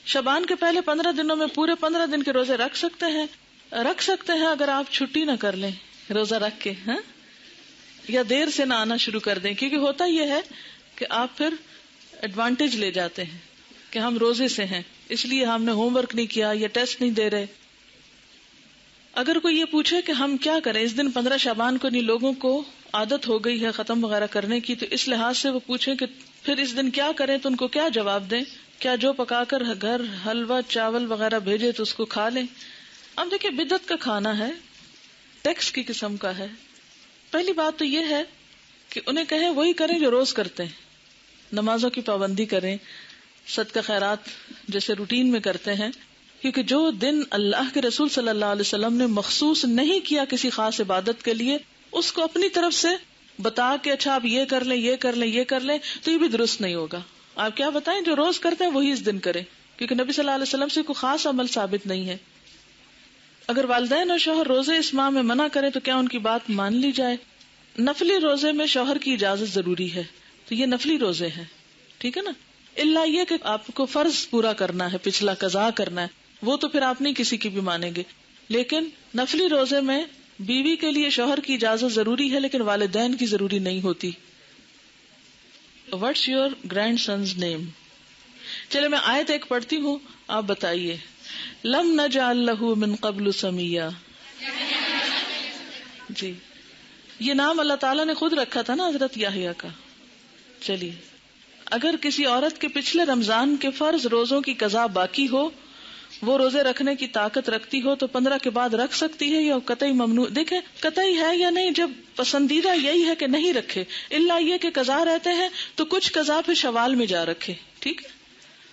شعبان کے پہلے 15 دنوں میں پورے 15 دن کے روزے رکھ سکتے ہیں اگر آپ چھٹی نہ کر لیں روزہ رکھ کے، ہاں، یا دیر سے نہ آنا شروع کر دیں، کیونکہ ہوتا یہ ہے کہ آپ پھر ایڈوانٹیج لے جاتے ہیں کہ ہم روزے سے ہیں اس لیے ہم نے ہوم ورک نہیں کیا یا ٹیسٹ نہیں دے رہے. اگر کوئی یہ پوچھے کہ ہم کیا کریں اس دن 15 شعبان کو، نہیں لوگوں کو عادت ہو گئی ہے ختم وغیرہ کرنے کی، تو اس لحاظ سے وہ پوچھیں کہ پھر اس دن کیا کریں، تو ان کو کیا جواب دیں؟ کیا جو پکا کر گھر حلوہ چاول وغیرہ بھیجے تو اس کو کھا لیں؟ اب دیکھیں بدعت کا کھانا ہے، ٹیکس کی قسم کا ہے. پہلی بات تو یہ ہے کہ انہیں کہیں وہی کریں جو روز کرتے ہیں، نمازوں کی پابندی کریں، صدقہ خیرات جیسے روٹین میں کرتے ہیں، کیونکہ جو دن اللہ کے رسول صلی اللہ علیہ وسلم نے مخصوص نہیں کیا کسی خاص عبادت کے لیے، اس کو اپنی طرف سے بتا کے اچھا آپ یہ کر لیں یہ کر لیں یہ کر لیں، تو یہ بھی درست نہیں ہوگا. آپ کیا بتائیں جو روز کرتے ہیں وہی اس دن کریں، کیونکہ نبی صلی اللہ علیہ وسلم سے کوئی خاص عمل ثابت نہیں ہے. اگر والدین اور شوہر روزے اس ماہ میں منع کریں تو کیا ان کی بات مان لی جائے؟ نفلی روزے میں شوہر کی اجازت ضروری ہے، تو یہ نفلی روزے ہیں، ٹھیک ہے نا، الا یہ کہ آپ کو فرض پورا کرنا ہے، پچھلا قضا کرنا ہے، وہ تو پھر آپ نہیں کسی کی بھی مانیں گے. لیکن نفلی روزے میں بیوی کے لیے شوہر کی اجازت ضروری ہے لیکن والدین کی ضروری نہیں ہوتی. What's your grandson's name؟ چلے میں آیت ایک پڑھتی ہوں، آپ بتائیے. لم نجعل له من قبل سمیا. جی یہ نام اللہ تعالیٰ نے خود رکھا تھا نا حضرت یحییٰ کا. چلیے اگر کسی عورت کے پچھلے رمضان کے فرض روزوں کی قضا باقی ہو، وہ روزے رکھنے کی طاقت رکھتی ہو، تو 15 کے بعد رکھ سکتی ہے یا قطعی ممنوع؟ دیکھیں قطعی ہے یا نہیں، جب پسندیدہ یہی ہے کہ نہیں رکھے، الا یہ کہ قضا رہتے ہیں تو کچھ قضا پھر شوال میں جا رکھے. ٹھیک.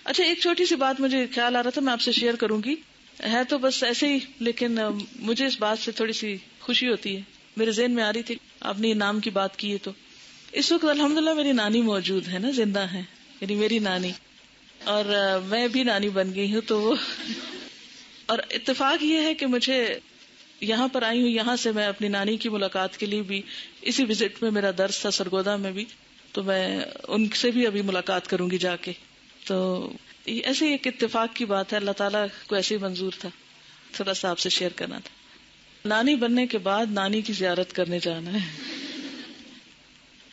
اچھا ایک چھوٹی سی بات مجھے خیال آ رہا تھا، میں آپ سے شیئر کروں گی، ہے تو بس ایسے ہی لیکن مجھے اس بات سے تھوڑی سی خوشی ہوتی ہے، میرے ذہن میں آ رہی تھی. آپ نے یہ نام کی بات کی ہے تو اس وقت الحمدللہ میری نانی موجود ہے نا، زندہ ہے، یعنی میری نانی، اور میں بھی نانی بن گئی ہوں. تو وہ اور اتفاق یہ ہے کہ مجھے یہاں پر آئی ہوں، یہاں سے میں اپنی نانی کی ملاقات کے لیے بھی، اسی وزٹ میں میرا درس تھا سرگودا میں بھی، تو میں ان سے بھی ابھی ملاقات کروں گی جا کے. تو ایسے ایک اتفاق کی بات ہے، اللہ تعالیٰ کو ایسے ہی منظور تھا، تھوڑا سا آپ سے شیئر کرنا تھا. نانی بننے کے بعد نانی کی زیارت کرنے جانا ہے،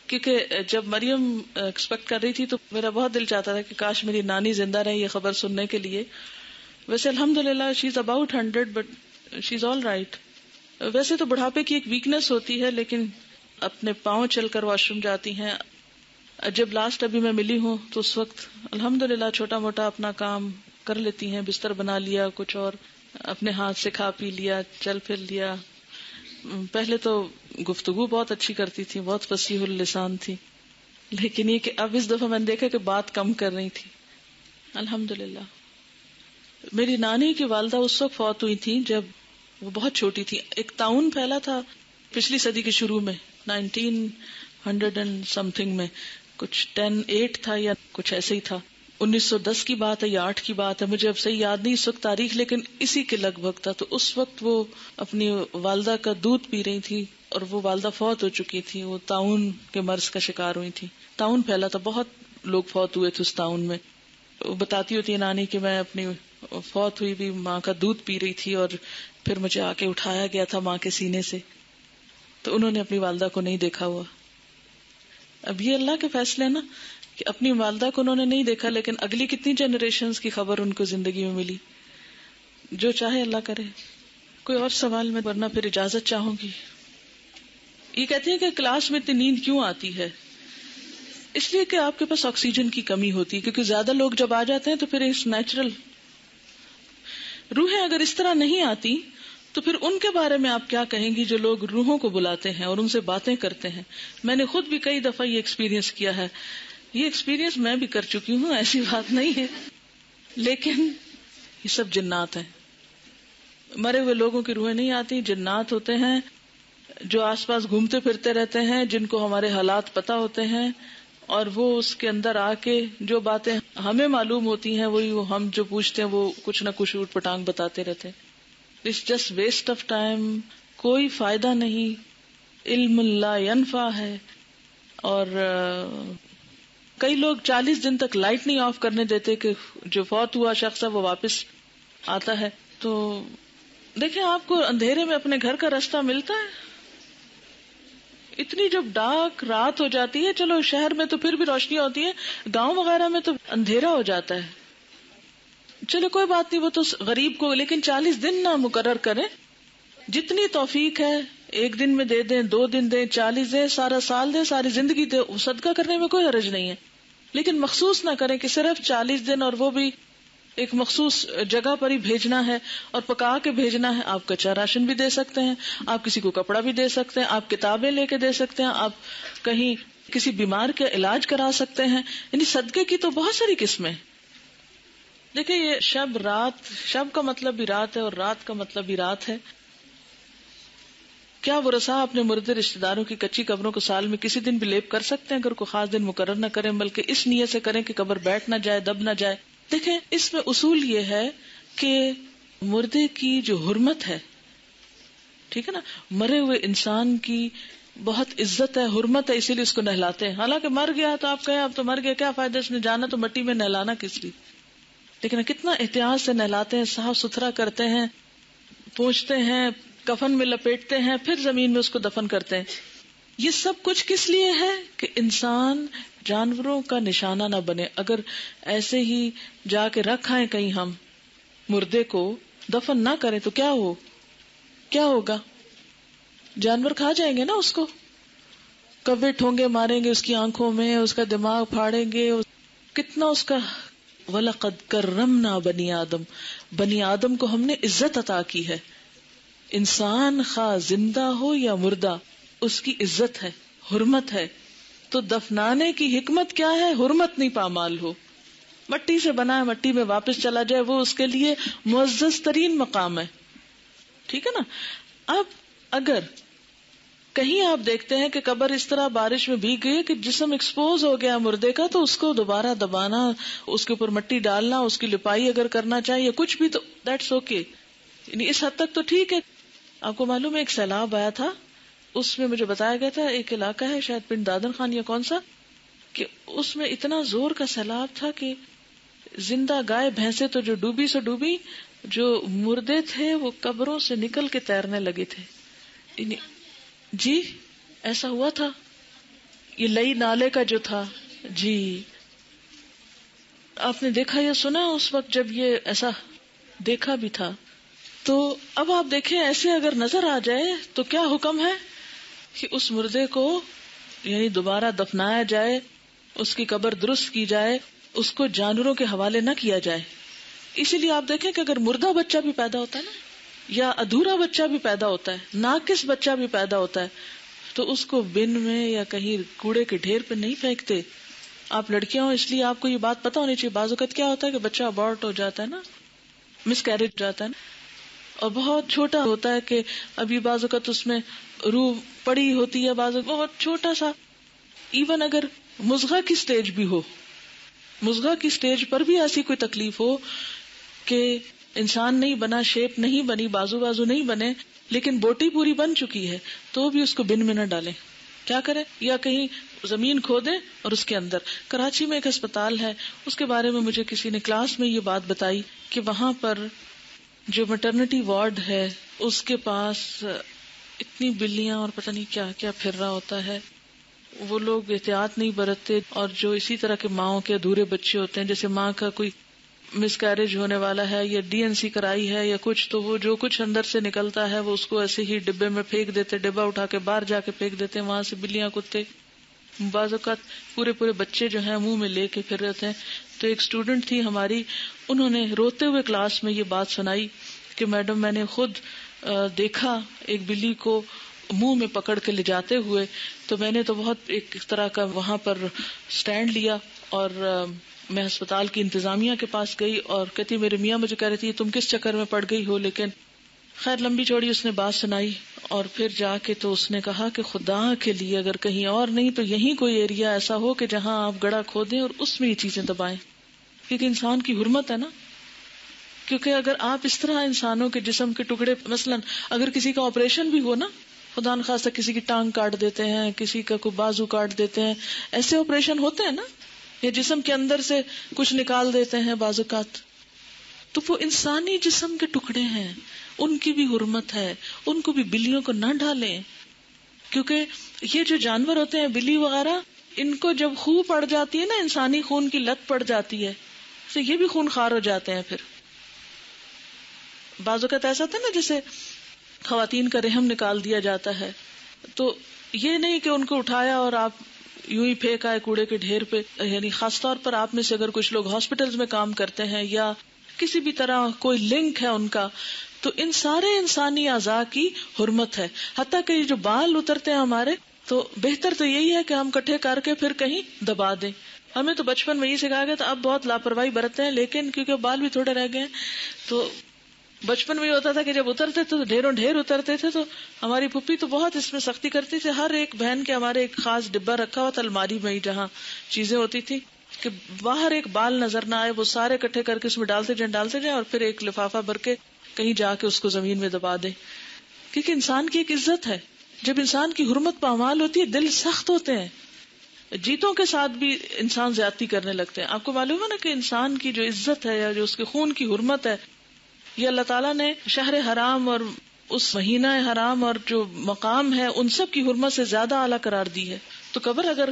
کیونکہ جب مریم ایکسپیکٹ کر رہی تھی تو میرا بہت دل چاہتا تھا کہ کاش میری نانی زندہ رہے یہ خبر سننے کے لیے. ویسے الحمدللہ she is about 100 but she is all right. ویسے تو بڑھاپے کی ایک ویکنس ہوتی ہے، لیکن اپنے پاؤں چل کر واش روم جاتی ہیں. جب لاسٹ ابھی میں ملی ہوں تو اس وقت الحمدللہ چھوٹا موٹا اپنا کام کر لیتی ہیں، بستر بنا لیا، کچھ اور اپنے ہاتھ سے کھا پی لیا، چل پھر لیا. پہلے تو گفتگو بہت اچھی کرتی تھی، بہت فصیح اللسان تھی، لیکن یہ کہ اب اس دفعہ میں نے دیکھا کہ بات کم کر رہی تھی. الحمدللہ. میری نانی کی والدہ اس وقت فوت ہوئی تھی جب وہ بہت چھوٹی تھی. ایک طاعون پھیلا تھا پچھلی صدی کے شروع میں، 1900 اینڈ سم تھنگ میں، کچھ 10-8 تھا یا کچھ ایسے ہی تھا. 1910 کی بات ہے یا 8 کی بات ہے، مجھے اب صحیح یاد نہیں اس وقت تاریخ، لیکن اسی کے لگ بھگ تھا. تو اس وقت وہ اپنی والدہ کا دودھ پی رہی تھی اور وہ والدہ فوت ہو چکی تھی، وہ طاعون کے مرض کا شکار ہوئی تھی. طاعون پھیلا تھا، بہت لوگ فوت ہوئے تھے اس طاعون میں. وہ بتاتی ہوتی ہے نانی کہ میں اپنی فوت ہوئی بھی ماں کا دودھ پی رہی تھی اور پھر مجھے آ کے اٹھایا گیا تھا ماں کے سینے سے. تو انہوں نے اپنی والدہ کو نہیں دیکھا ہوا. اب یہ اللہ کے فیصلے نا کہ اپنی والدہ کو انہوں نے نہیں دیکھا، لیکن اگلی کتنی جنریشنز کی خبر ان کو زندگی میں ملی. جو چاہے اللہ کرے. کوئی اور سوال میں ورنہ پھر اجازت چاہوں گی. یہ کہتے ہیں کہ کلاس میں اتنی نیند کیوں آتی ہے؟ اس لیے کہ آپ کے پاس آکسیجن کی کمی ہوتی ہے، کیونکہ زیادہ لوگ جب آ جاتے ہیں تو پھر اس نیچرل. روحیں اگر اس طرح نہیں آتی تو پھر ان کے بارے میں آپ کیا کہیں گی جو لوگ روحوں کو بلاتے ہیں اور ان سے باتیں کرتے ہیں؟ میں نے خود بھی کئی دفعہ یہ ایکسپیرینس کیا ہے. یہ ایکسپیرینس میں بھی کر چکی ہوں، ایسی بات نہیں ہے، لیکن یہ سب جنات ہیں. مرے ہوئے لوگوں کی روحیں نہیں آتی، جنات ہوتے ہیں جو آس پاس گھومتے پھرتے رہتے ہیں، جن کو ہمارے حالات پتہ ہوتے ہیں، اور وہ اس کے اندر آ کے جو باتیں ہمیں معلوم ہوتی ہیں وہی وہ ہم جو پوچھتے ہیں وہ کچھ نہ کچھ اوٹ پٹانگ بتاتے رہتے ہیں. It's just waste of time, کوئی فائدہ نہیں. علم لا ینفع ہے. اور کئی لوگ 40 دن تک لائٹ نہیں آف کرنے دیتے کہ جو فوت ہوا شخص ہے وہ واپس آتا ہے. تو دیکھیں آپ کو اندھیرے میں اپنے گھر کا راستہ ملتا ہے؟ اتنی جب ڈارک رات ہو جاتی ہے، چلو شہر میں تو پھر بھی روشنی ہوتی ہے، گاؤں وغیرہ میں تو اندھیرا ہو جاتا ہے. چلو کوئی بات نہیں، وہ تو غریب کو، لیکن 40 دن نہ مقرر کریں. جتنی توفیق ہے، 1 دن میں دے دیں، 2 دن دیں، 40 دیں، سارا سال دیں، ساری زندگی دیں، صدقہ کرنے میں کوئی حرج نہیں ہے. لیکن مخصوص نہ کریں کہ صرف 40 دن اور وہ بھی ایک مخصوص جگہ پر ہی بھیجنا ہے اور پکا کے بھیجنا ہے. آپ کچا راشن بھی دے سکتے ہیں، آپ کسی کو کپڑا بھی دے سکتے ہیں، آپ کتابیں لے کے دے سکتے ہیں، آپ کہیں کسی بیمار کا علاج کرا سکتے ہیں. یعنی صدقے کی تو بہت ساری قسمیں. دیکھیں یہ شب رات، شب کا مطلب بھی رات ہے اور رات کا مطلب بھی رات ہے. کیا ورثاء اپنے مردے رشتہ داروں کی کچی قبروں کو سال میں کسی دن بھی لیپ کر سکتے ہیں؟ اگر کوئی خاص دن مقرر نہ کریں بلکہ اس نیت سے کریں کہ قبر بیٹھ نہ جائے، دب نہ جائے. دیکھیں اس میں اصول یہ ہے کہ مردے کی جو حرمت ہے، ٹھیک ہے نا، مرے ہوئے انسان کی بہت عزت ہے، حرمت ہے، اسی لیے اس کو نہلاتے ہیں. حالانکہ مر گیا تو آپ کہیں اب تو مر گیا، کیا فائدہ اس نے جانا تو مٹی میں، نہلانا کس لیے. لیکن کتنا احتیاط سے نہلاتے ہیں، صاف ستھرا کرتے ہیں، پوچھتے ہیں، کفن میں لپیٹتے ہیں، پھر زمین میں اس کو دفن کرتے ہیں. یہ سب کچھ کس لیے ہے کہ انسان جانوروں کا نشانہ نہ بنے. اگر ایسے ہی جا کے رکھ آئیں کہیں ہم مردے کو، دفن نہ کریں تو کیا ہوگا؟ جانور کھا جائیں گے نا اس کو، کبے ٹھونگے ماریں گے اس کی آنکھوں میں، اس کا دماغ پھاڑیں گے. کتنا اس کا وَلَقَدْ كَرَّمْنَا بَنِي آدم، بنی آدم کو ہم نے عزت عطا کی ہے. انسان خواہ زندہ ہو یا مردہ، اس کی عزت ہے، حرمت ہے. تو دفنانے کی حکمت کیا ہے؟ حرمت نہیں پامال ہو. مٹی سے بنا ہے، مٹی میں واپس چلا جائے، وہ اس کے لیے معزز ترین مقام ہے. ٹھیک ہے نا. اب اگر کہیں آپ دیکھتے ہیں کہ قبر اس طرح بارش میں بھیگ گئی کہ جسم ایکسپوز ہو گیا مردے کا، تو اس کو دوبارہ دبانا، اس کے اوپر مٹی ڈالنا، اس کی لپائی اگر کرنا چاہیے کچھ بھی، تو دیٹس اوکے. یعنی اس حد تک تو ٹھیک ہے. آپ کو معلوم ہے ایک سیلاب آیا تھا، اس میں مجھے بتایا گیا تھا ایک علاقہ ہے شاید پنڈ دادن خان یا کون سا، کہ اس میں اتنا زور کا سیلاب تھا کہ زندہ گائے بھینسیں تو جو ڈوبی سو ڈوبی، جو مردے تھے وہ قبروں سے نکل کے تیرنے لگے تھے. جی ایسا ہوا تھا. یہ لئی نالے کا جو تھا، جی آپ نے دیکھا یا سنا اس وقت جب یہ ایسا دیکھا بھی تھا. تو اب آپ دیکھیں ایسے اگر نظر آ جائے تو کیا حکم ہے کہ اس مردے کو یعنی دوبارہ دفنایا جائے، اس کی قبر درست کی جائے، اس کو جانوروں کے حوالے نہ کیا جائے. اسی لیے آپ دیکھیں کہ اگر مردہ بچہ بھی پیدا ہوتا ہے نا، یا ادھورا بچہ بھی پیدا ہوتا ہے، ناقص بچہ بھی پیدا ہوتا ہے، تو اس کو بن میں یا کہیں کوڑے کے ڈھیر پہ نہیں پھینکتے. آپ لڑکیاں ہو اس لیے آپ کو یہ بات پتا ہونی چاہیے. بعض اوقات کیا ہوتا ہے کہ بچہ ابورٹ ہو جاتا ہے نا، مس کیریج ہو جاتا ہے نا، اور بہت چھوٹا ہوتا ہے کہ ابھی بعض اوقات اس میں روح پڑی ہوتی ہے، بعض اوقات بہت چھوٹا سا. ایون اگر مضغہ کی سٹیج بھی ہو، مضغہ کی سٹیج پر بھی ایسی کوئی تکلیف ہو کہ انسان نہیں بنا، شیپ نہیں بنی، بازو نہیں بنے، لیکن بوٹی پوری بن چکی ہے، تو بھی اس کو بن میں نہ ڈالیں. کیا کریں؟ یا کہیں زمین کھودیں اور اس کے اندر. کراچی میں ایک ہسپتال ہے، اس کے بارے میں مجھے کسی نے کلاس میں یہ بات بتائی کہ وہاں پر جو میٹرنٹی وارڈ ہے اس کے پاس اتنی بلیاں اور پتہ نہیں کیا کیا پھر رہا ہوتا ہے. وہ لوگ احتیاط نہیں برتتے، اور جو اسی طرح کے ماؤں کے ادھورے بچے ہوتے ہیں، جیسے ماں کا کوئی مس کیریج ہونے والا ہے یا ڈی این سی کرائی ہے یا کچھ، تو وہ جو کچھ اندر سے نکلتا ہے وہ اس کو ایسے ہی ڈبے میں پھینک دیتے، ڈبہ اٹھا کے باہر جا کے پھینک دیتے، وہاں سے بلیاں کتے بعض اوقات پورے بچے جو ہیں منہ میں لے کے پھر رہتے ہیں. تو ایک اسٹوڈنٹ تھی ہماری، انہوں نے روتے ہوئے کلاس میں یہ بات سنائی کہ میڈم میں نے خود دیکھا ایک بلی کو منہ میں پکڑ کے لے جاتے ہوئے، تو میں نے تو بہت ایک طرح کا وہاں پر سٹینڈ لیا، اور میں ہسپتال کی انتظامیہ کے پاس گئی اور کہتی میرے میاں مجھے کہہ رہی تھی تم کس چکر میں پڑ گئی ہو. لیکن خیر لمبی چوڑی اس نے بات سنائی، اور پھر جا کے تو اس نے کہا کہ خدا کے لیے اگر کہیں اور نہیں تو یہیں کوئی ایریا ایسا ہو کہ جہاں آپ گڑھا کھودیں اور اس میں یہ چیزیں دبائیں، کیونکہ انسان کی حرمت ہے نا. کیونکہ اگر آپ اس طرح انسانوں کے جسم کے ٹکڑے، مثلا اگر کسی کا آپریشن بھی ہو نا، خدا نخواستہ کسی کی ٹانگ کاٹ دیتے ہیں، کسی کا کوئی بازو کاٹ دیتے ہیں، ایسے آپریشن ہوتے ہیں نا، یا جسم کے اندر سے کچھ نکال دیتے ہیں بعض اوقات. تو وہ انسانی جسم کے ٹکڑے ہیں, ان کی بھی حرمت ہے, ان کو بھی بلیوں کو نہ ڈالیں. کیونکہ یہ جو جانور ہوتے ہیں بلی وغیرہ, ان کو جب خون پڑ جاتی ہے نا, انسانی خون کی لت پڑ جاتی ہے, تو یہ بھی خون خوار ہو جاتے ہیں. پھر بعض اوقات ایسا تھا نا جیسے خواتین کا رحم نکال دیا جاتا ہے, تو یہ نہیں کہ ان کو اٹھایا اور آپ یوں ہی پھینکا ہے کوڑے کے ڈھیر پہ. یعنی خاص طور پر آپ میں سے اگر کچھ لوگ ہاسپٹلز میں کام کرتے ہیں یا کسی بھی طرح کوئی لنک ہے ان کا, تو ان سارے انسانی اعضاء کی حرمت ہے. حتیٰ کہ جو بال اترتے ہیں ہمارے, تو بہتر تو یہی ہے کہ ہم کٹھے کر کے پھر کہیں دبا دیں. ہمیں تو بچپن میں یہ سکھایا گیا تھا, اب بہت لاپرواہی برتتے ہیں, لیکن کیونکہ بال بھی تھوڑے رہ گئے ہیں, تو بچپن میں یہ ہوتا تھا کہ جب اترتے تھے تو ڈھیروں ڈھیر اترتے تھے. تو ہماری پھپھی تو بہت اس میں سختی کرتی تھی. ہر ایک بہن کے ہمارے ایک خاص ڈبہ رکھا ہوا تھا الماری میں جہاں چیزیں ہوتی تھی, کہ باہر ایک بال نظر نہ آئے, وہ سارے اکٹھے کر کے اس میں ڈالتے جائیں اور پھر ایک لفافہ بھر کے کہیں جا کے اس کو زمین میں دبا دیں. کیونکہ انسان کی ایک عزت ہے. جب انسان کی حرمت پامال ہوتی ہے دل سخت ہوتے ہیں. جیتوں کے ساتھ بھی انسان زیادتی کرنے لگتے ہیں. آپ کو معلوم ہے نا کہ انسان کی جو عزت ہے یا جو اس کے خون کی حرمت ہے, یہ اللہ تعالیٰ نے شہر حرام اور اس مہینہ حرام اور جو مقام ہے ان سب کی حرمت سے زیادہ اعلیٰ قرار دی ہے. تو قبر اگر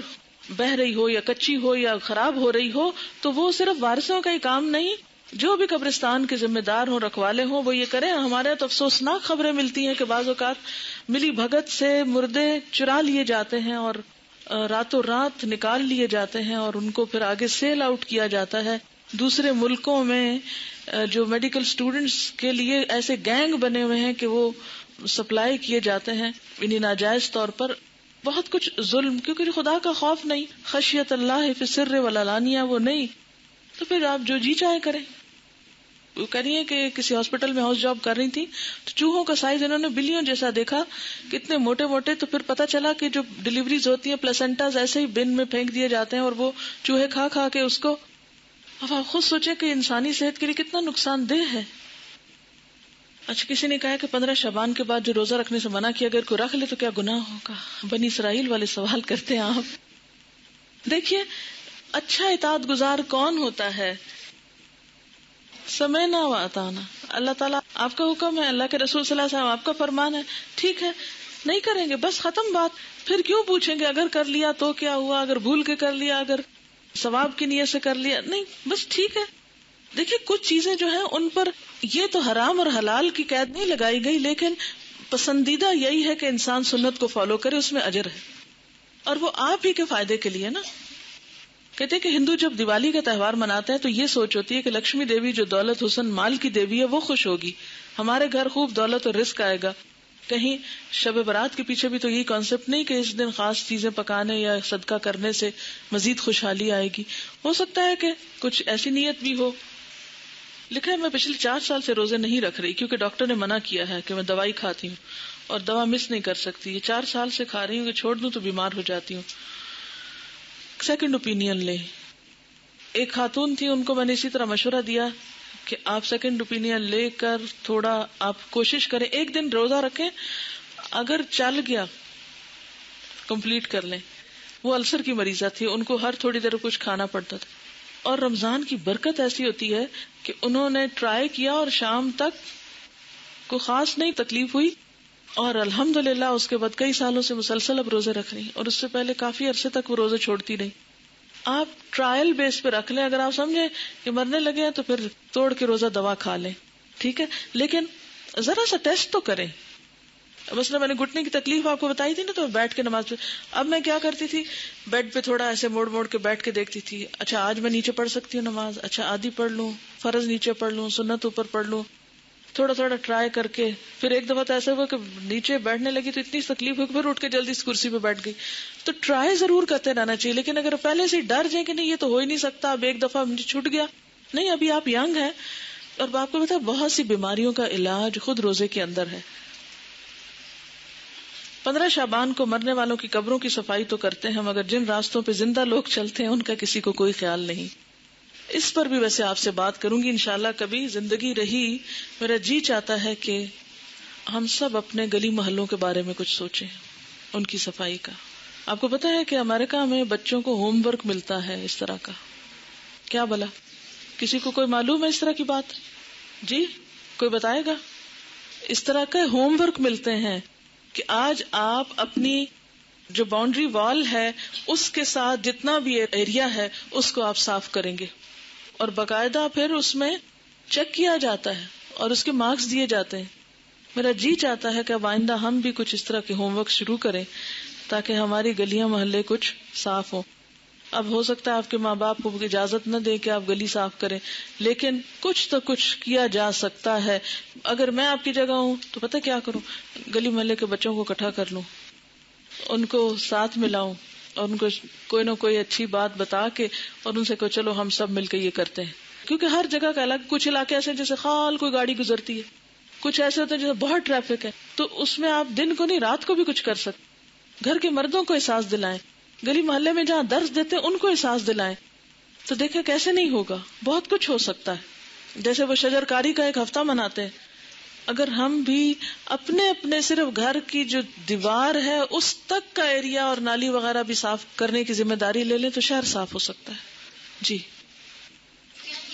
بہ رہی ہو یا کچی ہو یا خراب ہو رہی ہو تو وہ صرف وارثوں کا ہی کام نہیں, جو بھی قبرستان کے ذمہ دار ہوں, رکھوالے ہوں, وہ یہ کریں. ہمارے تو افسوسناک خبریں ملتی ہیں کہ بعض اوقات ملی بھگت سے مردے چرا لیے جاتے ہیں اور راتوں رات نکال لیے جاتے ہیں اور ان کو پھر آگے سیل آؤٹ کیا جاتا ہے. دوسرے ملکوں میں جو میڈیکل اسٹوڈنٹس کے لیے ایسے گینگ بنے ہوئے ہیں کہ وہ سپلائی کیے جاتے ہیں انہیں ناجائز طور پر. بہت کچھ ظلم, کیونکہ خدا کا خوف نہیں, خشیت اللہ فی السر والعلانیہ وہ نہیں, تو پھر آپ جو جی چاہے کریں. وہ کہہ رہی ہیں کہ کسی ہاسپٹل میں ہاؤس جاب کر رہی تھی, تو چوہوں کا سائز انہوں نے بلیوں جیسا دیکھا, کتنے موٹے موٹے. تو پھر پتا چلا کہ جو ڈلیوریز ہوتی ہیں پلاسنٹاز ایسے ہی بن میں پھینک دیے جاتے ہیں اور وہ چوہے کھا کھا کے اس کو. اب آپ خود سوچیں کہ انسانی صحت کے لیے کتنا نقصان دہ ہے. اچھا, کسی نے کہا کہ 15 شعبان کے بعد جو روزہ رکھنے سے منع کیا, اگر کوئی رکھ لے تو کیا گناہ ہوگا؟ بنی اسرائیل والے سوال کرتے ہیں آپ. دیکھیے, اچھا اطاعت گزار کون ہوتا ہے؟ سمعنا و اطعنا. اللہ تعالیٰ آپ کا حکم ہے, اللہ کے رسول صلی اللہ علیہ وسلم آپ کا فرمان ہے, ٹھیک ہے نہیں کریں گے, بس ختم بات. پھر کیوں پوچھیں گے اگر کر لیا تو کیا ہوا, اگر بھول کے کر لیا, اگر ثواب کی نیت سے کر لیا, نہیں بس ٹھیک ہے. دیکھیے کچھ چیزیں جو ہیں ان پر یہ تو حرام اور حلال کی قید نہیں لگائی گئی, لیکن پسندیدہ یہی ہے کہ انسان سنت کو فالو کرے, اس میں اجر ہے اور وہ آپ ہی کے فائدے کے لیے نا. کہتے ہیں کہ ہندو جب دیوالی کا تہوار مناتے ہیں تو یہ سوچ ہوتی ہے کہ لکشمی دیوی جو دولت حسن مال کی دیوی ہے وہ خوش ہوگی, ہمارے گھر خوب دولت اور رزق آئے گا. کہیں شب برات کے پیچھے بھی تو یہی کانسیپٹ نہیں کہ اس دن خاص چیزیں پکانے یا صدقہ کرنے سے مزید خوشحالی آئے گی. ہو سکتا ہے کہ کچھ ایسی نیت بھی ہو. لکھا ہے میں پچھلے 4 سال سے روزے نہیں رکھ رہی کیونکہ ڈاکٹر نے منع کیا ہے کہ میں دوائی کھاتی ہوں اور دوا مس نہیں کر سکتی. یہ 4 سال سے کھا رہی ہوں کہ چھوڑ دوں تو بیمار ہو جاتی ہوں. سیکنڈ اوپینین لے. ایک خاتون تھی, ان کو میں نے اسی طرح مشورہ دیا کہ آپ سیکنڈ اوپینین لے کر تھوڑا آپ کوشش کریں, ایک دن روزہ رکھیں, اگر چل گیا کمپلیٹ کر لیں. وہ السر کی مریضہ تھی, ان کو ہر تھوڑی دیر کچھ کھانا پڑتا تھا, اور رمضان کی برکت ایسی ہوتی ہے کہ انہوں نے ٹرائی کیا اور شام تک کوئی خاص نہیں تکلیف ہوئی, اور الحمدللہ اس کے بعد کئی سالوں سے مسلسل اب روزے رکھ رہی ہیں, اور اس سے پہلے کافی عرصے تک وہ روزے چھوڑتی رہی. آپ ٹرائل بیس پہ رکھ لیں, اگر آپ سمجھیں کہ مرنے لگے ہیں تو پھر توڑ کے روزہ دوا کھا لیں, ٹھیک ہے, لیکن ذرا سا ٹیسٹ تو کریں. مثلا میں نے گھٹنے کی تکلیف آپ کو بتائی تھی نا, تو بیٹھ کے نماز پہ, اب میں کیا کرتی تھی, بیڈ پہ تھوڑا ایسے موڑ موڑ کے بیٹھ کے دیکھتی تھی, اچھا آج میں نیچے پڑھ سکتی ہوں نماز, اچھا آدھی پڑھ لوں, فرض نیچے پڑھ لوں, سنت اوپر پڑھ لوں, تھوڑا تھوڑا ٹرائی کر کے. پھر ایک دفعہ تو ایسا ہوا کہ نیچے بیٹھنے لگی تو اتنی تکلیف ہوئی, پھر اٹھ کے جلدی اس کرسی پہ بیٹھ گئی. تو ٹرائی ضرور کرتے رہنا چاہیے, لیکن اگر پہلے سے ڈر جائیں کہ نہیں یہ تو ہو ہی نہیں سکتا, اب ایک دفعہ مجھے چھوٹ گیا, نہیں, ابھی آپ ینگ ہیں, اور آپ کو پتا بہت سی بیماریوں کا علاج خود روزے کے اندر ہے. 15 شعبان کو مرنے والوں کی قبروں کی صفائی تو کرتے ہیں, مگر جن راستوں پہ زندہ لوگ چلتے ہیں ان کا کسی کو کوئی خیال نہیں. اس پر بھی ویسے آپ سے بات کروں گی انشاءاللہ, کبھی زندگی رہی. میرا جی چاہتا ہے کہ ہم سب اپنے گلی محلوں کے بارے میں کچھ سوچیں, ان کی صفائی کا. آپ کو پتا ہے کہ امریکہ میں بچوں کو ہوم ورک ملتا ہے اس طرح کا؟ کیا بلا؟ کسی کو کوئی معلوم ہے اس طرح کی بات؟ جی کوئی بتائے گا؟ اس طرح کے ہوم ورک ملتے ہیں کہ آج آپ اپنی جو باؤنڈری وال ہے اس کے ساتھ جتنا بھی ایریا ہے اس کو آپ صاف کریں گے، اور باقاعدہ پھر اس میں چیک کیا جاتا ہے اور اس کے مارکس دیے جاتے ہیں. میرا جی چاہتا ہے کہ اب آئندہ ہم بھی کچھ اس طرح کے ہوم ورک شروع کریں تاکہ ہماری گلیاں محلے کچھ صاف ہوں. اب ہو سکتا ہے آپ کے ماں باپ کو اجازت نہ دے کہ آپ گلی صاف کریں، لیکن کچھ تو کچھ کیا جا سکتا ہے. اگر میں آپ کی جگہ ہوں تو پتہ کیا کروں، گلی محلے کے بچوں کو اکٹھا کر لوں، ان کو ساتھ ملاؤں اور ان کو کوئی نہ کوئی اچھی بات بتا کے اور ان سے کہو چلو ہم سب مل کے یہ کرتے ہیں. کیونکہ ہر جگہ کا الگ، کچھ علاقے ایسے جیسے خال کوئی گاڑی گزرتی ہے، کچھ ایسے ہوتے ہیں جیسے بہت ٹریفک ہے، تو اس میں آپ دن کو نہیں رات کو بھی کچھ کر سکتے. گھر کے مردوں کو احساس دلائیں، گلی محلے میں جہاں درس دیتے ہیں ان کو احساس دلائیں، تو دیکھیں کیسے نہیں ہوگا، بہت کچھ ہو سکتا ہے. جیسے وہ شجر کاری کا ایک ہفتہ مناتے ہیں، اگر ہم بھی اپنے اپنے صرف گھر کی جو دیوار ہے اس تک کا ایریا اور نالی وغیرہ بھی صاف کرنے کی ذمہ داری لے لیں تو شہر صاف ہو سکتا ہے. جی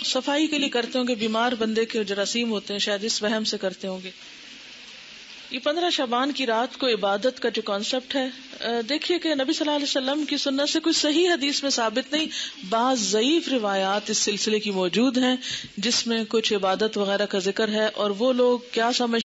صفائی کے لیے کرتے ہوں گے، بیمار بندے کے جراثیم ہوتے ہیں شاید اس وہم سے کرتے ہوں گے. یہ 15 شعبان کی رات کو عبادت کا جو کانسیپٹ ہے، دیکھیے کہ نبی صلی اللہ علیہ وسلم کی سنت سے کوئی صحیح حدیث میں ثابت نہیں، بعض ضعیف روایات اس سلسلے کی موجود ہیں جس میں کچھ عبادت وغیرہ کا ذکر ہے، اور وہ لوگ کیا سمجھ